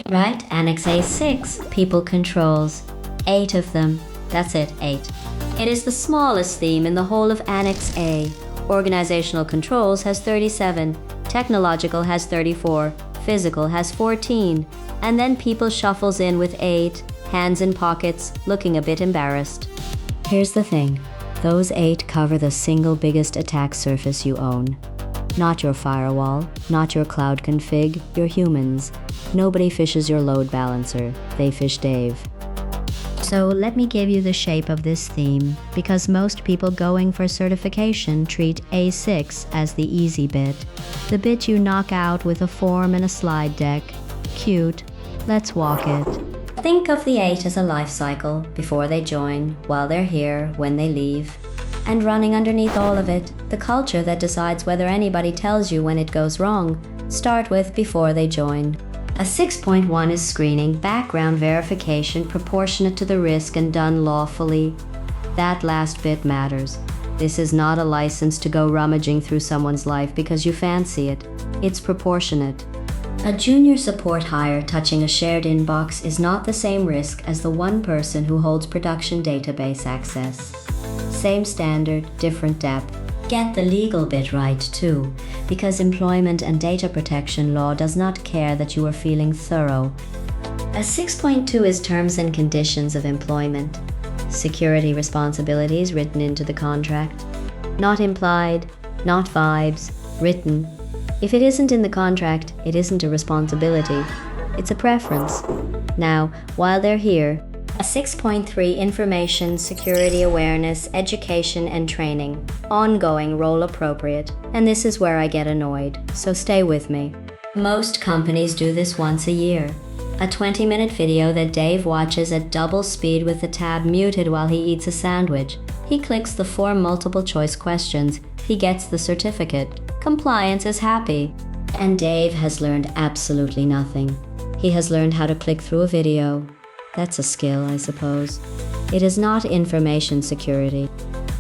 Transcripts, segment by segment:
Right? Annex A6, people controls. 8 of them. That's it, 8. It is the smallest theme in the whole of Annex A. Organizational controls has 37, technological has 34, physical has 14, and then people shuffles in with 8, hands in pockets, looking a bit embarrassed. Here's the thing, those 8 cover the single biggest attack surface you own. Not your firewall, not your cloud config, your humans. Nobody fishes your load balancer, they fish Dave. So let me give you the shape of this theme, because most people going for certification treat A6 as the easy bit. The bit you knock out with a form and a slide deck. Cute. Let's walk it. Think of the 8 as a life cycle, before they join, while they're here, when they leave. And running underneath all of it, the culture that decides whether anybody tells you when it goes wrong. Start with before they join. A.6.1 is screening, background verification, proportionate to the risk and done lawfully. That last bit matters. This is not a license to go rummaging through someone's life because you fancy it. It's proportionate. A junior support hire touching a shared inbox is not the same risk as the one person who holds production database access. Same standard, different depth. Get the legal bit right too, because employment and data protection law does not care that you are feeling thorough. A.6.2 is terms and conditions of employment. Security responsibilities written into the contract. Not implied, not vibes, written. If it isn't in the contract, it isn't a responsibility. It's a preference. Now, while they're here, A.6.3 Information, Security Awareness, Education and Training. Ongoing, role appropriate. And this is where I get annoyed, so stay with me. Most companies do this once a year. A 20-minute video that Dave watches at double speed with the tab muted while he eats a sandwich. He clicks the 4 multiple choice questions. He gets the certificate. Compliance is happy. And Dave has learned absolutely nothing. He has learned how to click through a video. That's a skill, I suppose. It is not information security.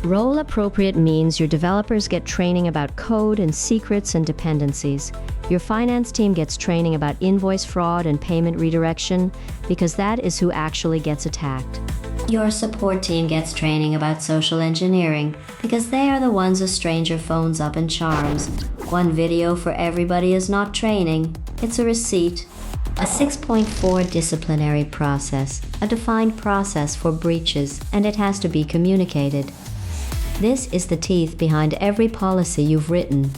Role appropriate means your developers get training about code and secrets and dependencies. Your finance team gets training about invoice fraud and payment redirection, because that is who actually gets attacked. Your support team gets training about social engineering, because they are the ones a stranger phones up and charms. One video for everybody is not training, it's a receipt. A.6.4 Disciplinary process, a defined process for breaches, and it has to be communicated. This is the teeth behind every policy you've written,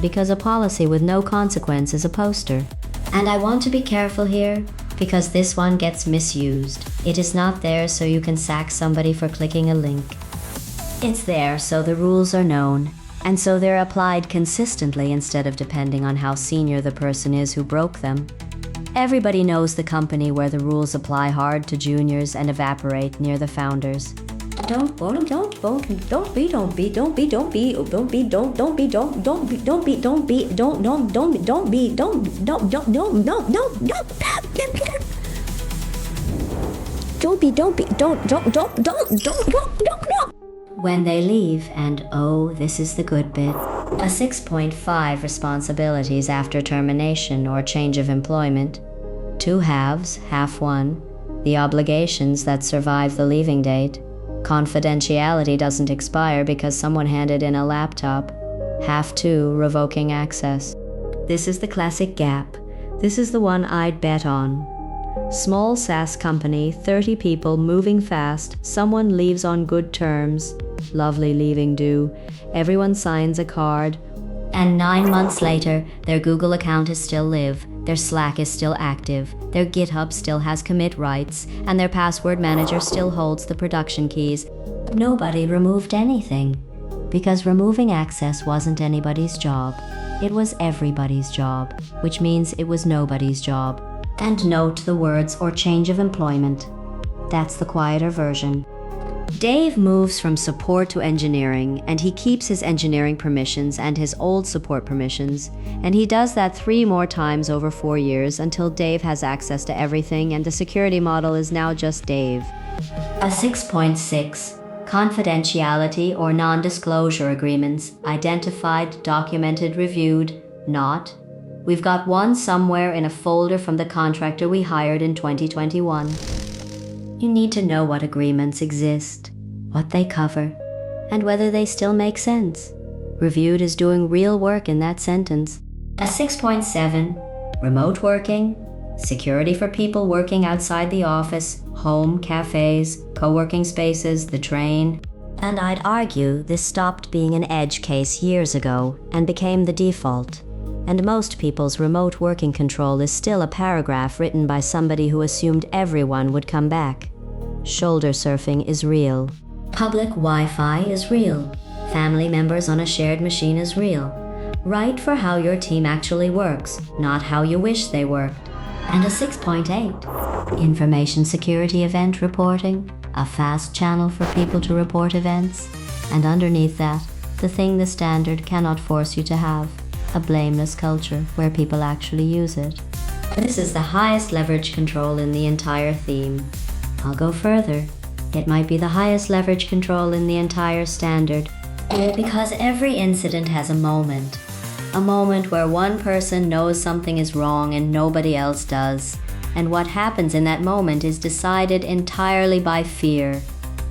because a policy with no consequence is a poster. And I want to be careful here, because this one gets misused. It is not there so you can sack somebody for clicking a link. It's there so the rules are known, and so they're applied consistently instead of depending on how senior the person is who broke them. Everybody knows the company where the rules apply hard to juniors and evaporate near the founders. Don't When they leave, and oh, this is the good bit, A.6.5 Responsibilities after termination or change of employment. 2 halves, half 1, the obligations that survive the leaving date. Confidentiality doesn't expire because someone handed in a laptop. Half 2, revoking access. This is the classic gap. This is the one I'd bet on. Small SaaS company, 30 people, moving fast, someone leaves on good terms. Lovely leaving do. Everyone signs a card. And 9 months later, their Google account is still live, their Slack is still active, their GitHub still has commit rights, and their password manager still holds the production keys. Nobody removed anything, because removing access wasn't anybody's job. It was everybody's job, which means it was nobody's job. And note the words or change of employment. That's the quieter version. Dave moves from support to engineering, and he keeps his engineering permissions and his old support permissions, and he does that 3 more times over 4 years until Dave has access to everything and the security model is now just Dave. A.6.6 Confidentiality or non-disclosure agreements, identified, documented, reviewed, not. We've got one somewhere in a folder from the contractor we hired in 2021. You need to know what agreements exist, what they cover, and whether they still make sense. Reviewed as doing real work in that sentence. A.6.7, remote working, security for people working outside the office, home, cafes, co-working spaces, the train. And I'd argue this stopped being an edge case years ago and became the default. And most people's remote working control is still a paragraph written by somebody who assumed everyone would come back. Shoulder surfing is real. Public Wi-Fi is real. Family members on a shared machine is real. Write for how your team actually works, not how you wish they worked. And A.6.8, information security event reporting, a fast channel for people to report events, and underneath that, the thing the standard cannot force you to have, a blameless culture where people actually use it. This is the highest leverage control in the entire theme. I'll go further. It might be the highest leverage control in the entire standard, because every incident has a moment where one person knows something is wrong and nobody else does. And what happens in that moment is decided entirely by fear.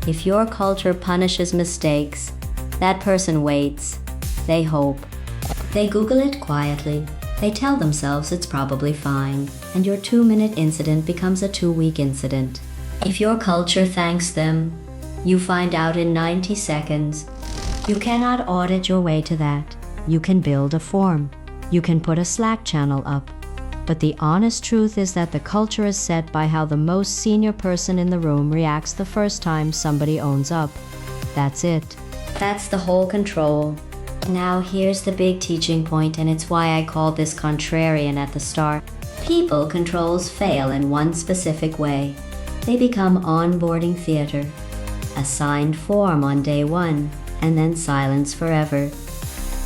If your culture punishes mistakes, that person waits. They hope. They Google it quietly. They tell themselves it's probably fine. And your 2-minute incident becomes a 2-week incident. If your culture thanks them, you find out in 90 seconds. You cannot audit your way to that. You can build a form. You can put a Slack channel up. But the honest truth is that the culture is set by how the most senior person in the room reacts the first time somebody owns up. That's it. That's the whole control. Now here's the big teaching point, and it's why I called this contrarian at the start. People controls fail in one specific way. They become onboarding theater. A signed form on day one, and then silence forever.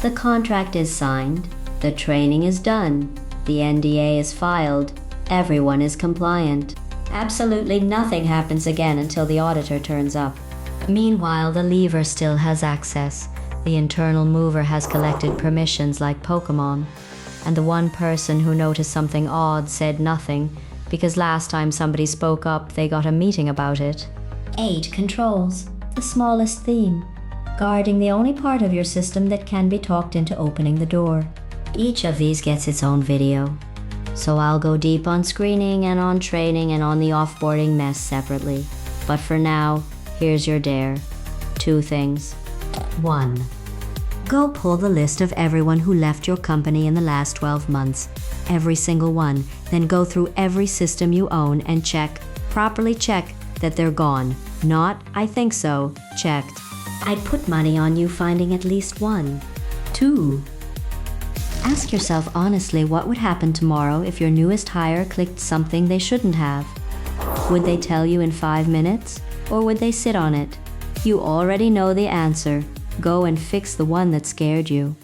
The contract is signed, the training is done, the NDA is filed, everyone is compliant. Absolutely nothing happens again until the auditor turns up. Meanwhile, the lever still has access. The internal mover has collected permissions like Pokemon. And the one person who noticed something odd said nothing, because last time somebody spoke up, they got a meeting about it. 8 controls, the smallest theme, guarding the only part of your system that can be talked into opening the door. Each of these gets its own video. So I'll go deep on screening and on training and on the offboarding mess separately. But for now, here's your dare. 2 things. 1. Go pull the list of everyone who left your company in the last 12 months. Every single one. Then go through every system you own and properly check that they're gone. Not, I think so, checked. I'd put money on you finding at least one. 2. Ask yourself honestly what would happen tomorrow if your newest hire clicked something they shouldn't have. Would they tell you in 5 minutes, or would they sit on it? You already know the answer. Go and fix the one that scared you.